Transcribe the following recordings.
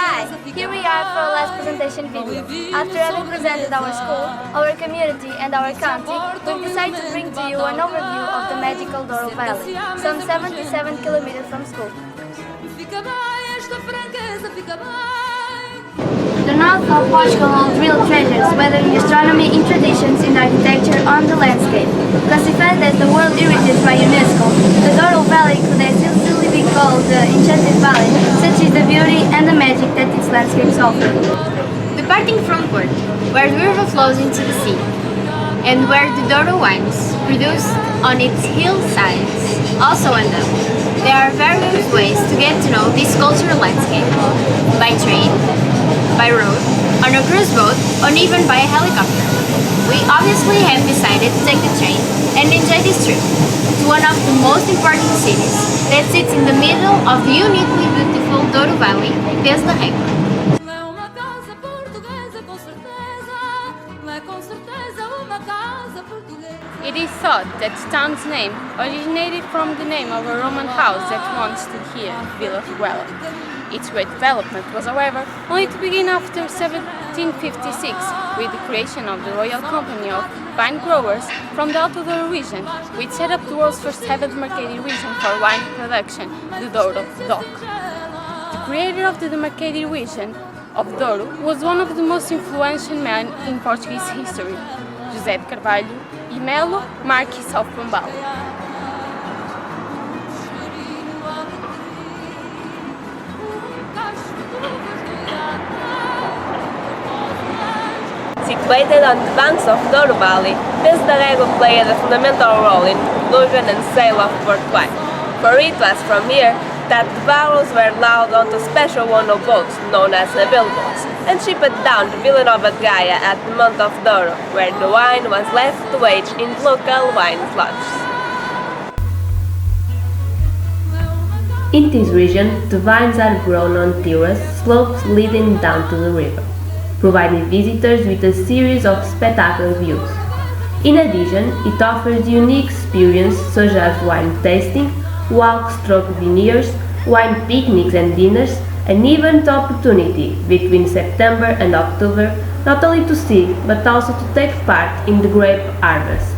Hi, here we are for our last presentation video. After having presented our school, our community and our country, we've decided to bring to you an overview of the magical Douro Valley, some 77 kilometers from school. The north of Portugal holds real treasures, whether in astronomy, in traditions, in architecture, or on the landscape. Classified as the World Heritage by UNESCO, the Douro Valley could as easily be called the Enchanted Valley, such is the beauty and the magic that its landscapes offer. Departing from Porto, where the river flows into the sea, and where the Douro wines, produced on its hillsides, also end up. There are various ways to get to know this cultural landscape: by train, by road, on a cruise boat, or even by a helicopter. We obviously have decided to take the train and enjoy this trip to one of the most important cities that sits in the middle of the uniquely beautiful Douro Valley, Peso da Régua. It is thought that the town's name originated from the name of a Roman house that once stood here, Villa Riguela. Its great development was, however, only to begin after 1756 with the creation of the Royal Company of Wine Growers from the Alto Douro region, which set up the world's first heavily demarcated region for wine production, the Douro DOC. The creator of the demarcated region of Douro was one of the most influential men in Portuguese history, José de Carvalho e Melo, Marquis of Pombal. Situated on the banks of Douro Valley, Peso da Régua played a fundamental role in the production and sale of port wine. For it was from here that the barrels were loaded onto special wooden boats known as bilboats and shipped down to Vila Nova de Gaia at the mouth of Douro, where the wine was left to age in local wine lodges. In this region, the vines are grown on terrace slopes leading down to the river, providing visitors with a series of spectacular views. In addition, it offers unique experiences such as wine tasting, walks through vineyards, wine picnics and dinners, and even the opportunity between September and October not only to see but also to take part in the grape harvest.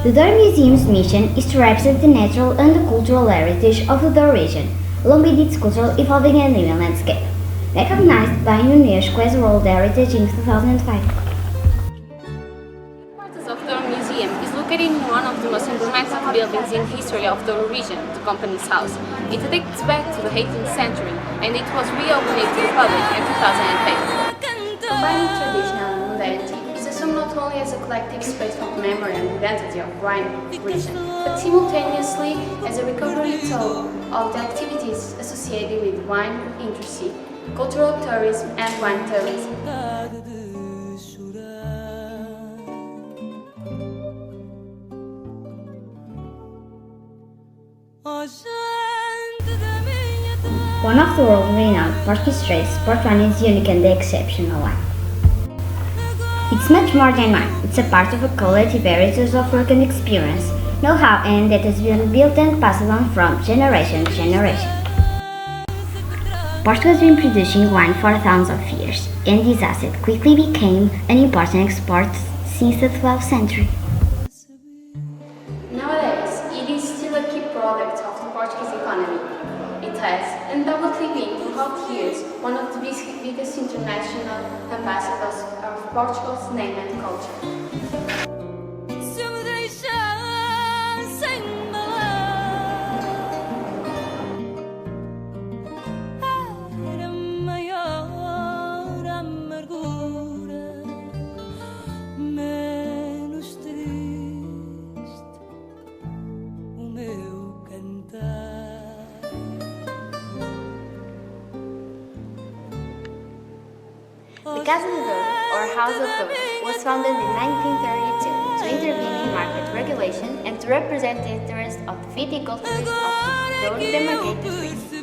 The Douro Museum's mission is to represent the natural and the cultural heritage of the Douro region, along with its cultural, evolving and living landscape, recognized by UNESCO as World Heritage in 2005. The of Douro Museum is located in one of the most emblematic buildings in the history of the Douro region, the Company's House. It dates back to the 18th century and it was reopened to the public in 2008. Combining tradition and modernity is assumed not only as a collective space of memory and identity of wine region, but simultaneously as a recovery tool of the activities associated with wine industry, cultural tourism and wine tourism. One of the world-renowned Portuguese traits, port wine is unique and exceptional wine. It's much more than wine. It's a part of a collective heritage of work and experience, know-how, and that has been built and passed on from generation to generation. Portugal has been producing wine for thousands of years, and this asset quickly became an important export since the 12th century. Nowadays, it is still a key product of the Portuguese economy. It has undoubtedly been throughout years one of the biggest international ambassadors of Portugal's name and culture. The Casa de Douro, or House of Douro, was founded in 1932 to intervene in market regulation and to represent the interests of the viticulturists of the Douro demarcated region.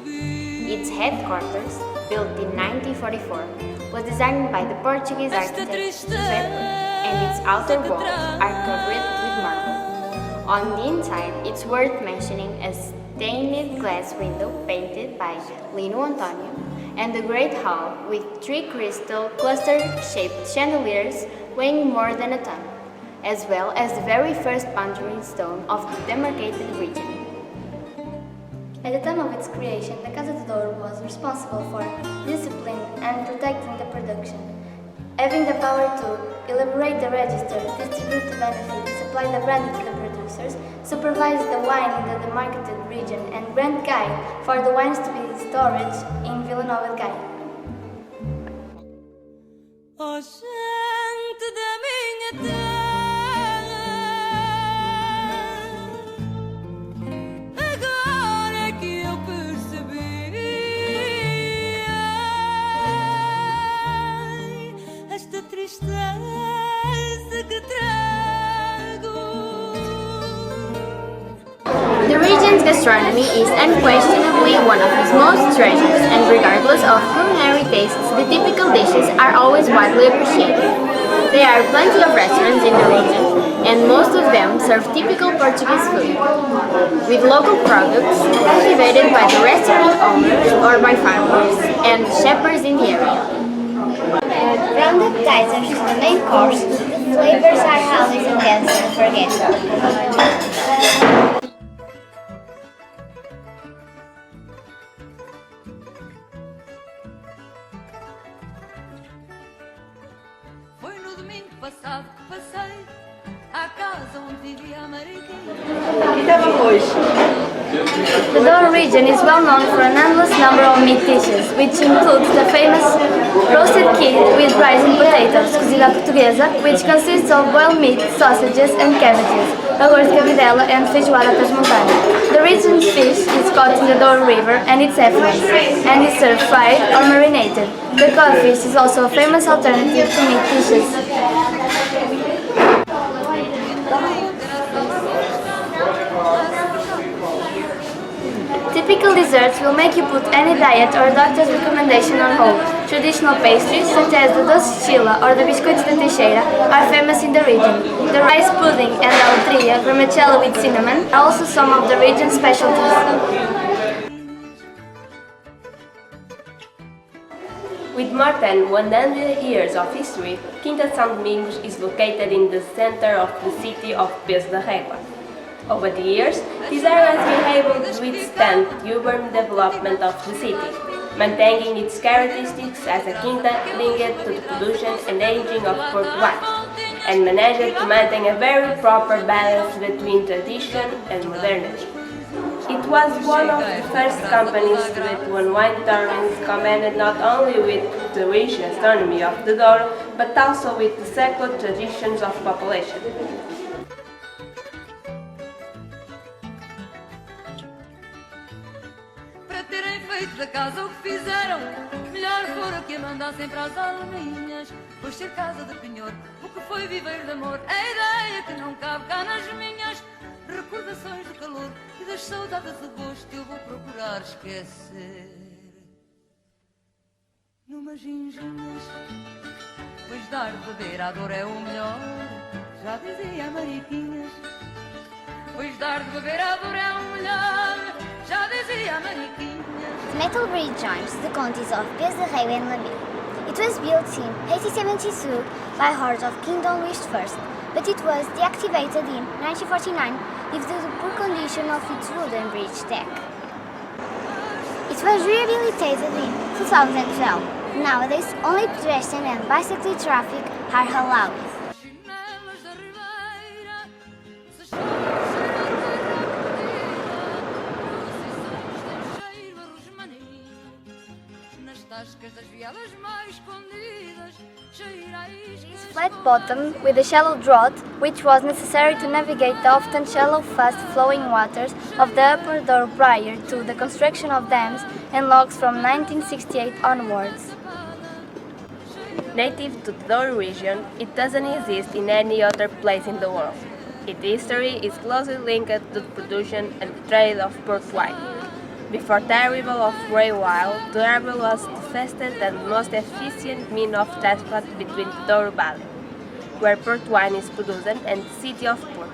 Its headquarters built in 1944, was designed by the Portuguese architect Czech Republic, and its outer walls are covered with marble. On the inside, it's worth mentioning a stained glass window painted by Lino Antonio, and the Great Hall with 3 crystal cluster-shaped chandeliers weighing more than a ton, as well as the very first boundary stone of the demarcated region. At the time of its creation, the Casa de Douro was responsible for discipline and protecting the production, having the power to elaborate the register, distribute the benefit, supply the brand to the producers, supervise the wine in the demarcated region, and grant guide for the wines to be stored in Vila Nova de Gaia. Oh, gente da minha terra, agora é que eu percebi esta tristeza que trago. The region's gastronomy is unquestionably one of its most treasured, and regardless of culinary tastes, the typical dishes are always widely appreciated. There are plenty of restaurants in the region, and most of them serve typical Portuguese food, with local products cultivated by the restaurant owners or by farmers and shepherds in the area. From the appetizers to the main course, the flavors are always intense and unforgettable. Foi no domingo passado que passei à casa onde vivia a Mariquinha. The Douro region is well known for an endless number of meat dishes, which includes the famous roasted kid with rice and potatoes, cozida à portuguesa, which consists of boiled meat, sausages and cabbages, arroz de cabidela and feijoada transmontana. The region's fish is caught in the Douro River and its effluents, and is served fried or marinated. The codfish is also a famous alternative to meat dishes. Typical desserts will make you put any diet or doctor's recommendation on hold. Traditional pastries such as the doce de chila or the biscoitos de teixeira are famous in the region. The rice pudding and the aletria, vermicelli with cinnamon, are also some of the region's specialties. With more than 100 years of history, Quinta São Domingos is located in the center of the city of Peso da Régua. Over the years, this area has been able to withstand the urban development of the city, maintaining its characteristics as a quinta linked to the production and aging of port wine, and managed to maintain a very proper balance between tradition and modernity. It was one of the first companies that won wine tournaments commanded not only with the rich gastronomy of the Douro, but also with the secular traditions of population. Para terem feito da casa o que fizeram, melhor fora que a mandassem para as alminhas. Pois ser casa de penhor, o que foi viver de amor, é ideia que não cabe cá nas minhas recordações do calor e das saudades do gosto eu vou procurar esquecer. Numas ginginhas, pois dar de beber à dor é o melhor, já dizia a Mariquinhas. Pois dar de beber à dor é o melhor, já dizia a Mariquinhas. The metal bridge joins the counties of Peso da Régua and Lamir. It was built in 1872 by hordes of King Dom Luís I, but it was deactivated in 1949 due to the poor condition of its wooden bridge deck. It was rehabilitated in 2012. Nowadays, only pedestrian and bicycle traffic are allowed. It's flat bottom with a shallow draught, which was necessary to navigate the often shallow, fast-flowing waters of the upper Douro prior to the construction of dams and locks from 1968 onwards. Native to the Douro region, it doesn't exist in any other place in the world. Its history is closely linked to the production and the trade of port wine. Before the arrival of Ray Wild, the harbour was the fastest and most efficient means of transport between the Douro Valley, where port wine is produced, and the city of Porto,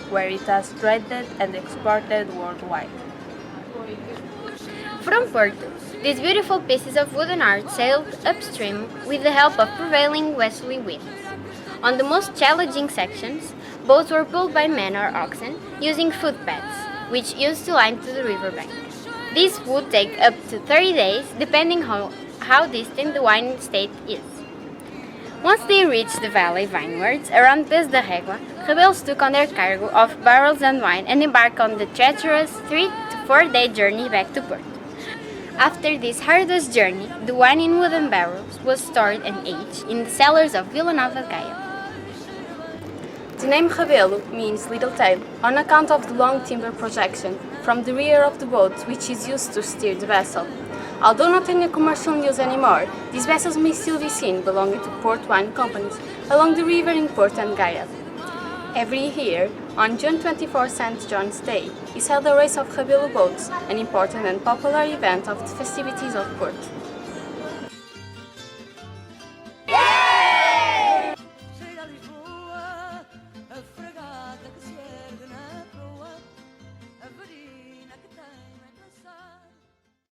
where it is traded and exported worldwide. From Porto, these beautiful pieces of wooden art sailed upstream with the help of prevailing westerly winds. On the most challenging sections, boats were pulled by men or oxen using footpaths, which used to line to the riverbank. This would take up to 30 days, depending how distant the wine estate is. Once they reached the valley vineyards around Peso da Régua, rebels took on their cargo of barrels and wine and embarked on the treacherous 3 to 4 day journey back to port. After this arduous journey, the wine in wooden barrels was stored and aged in the cellars of Vila Nova de Gaia. The name Rebelo means little tail on account of the long timber projection from the rear of the boat which is used to steer the vessel. Although not in commercial use anymore, these vessels may still be seen belonging to port wine companies along the river in Porto and Gaia. Every year, on June 24 St. John's Day, is held a race of Rebelo boats, an important and popular event of the festivities of Porto.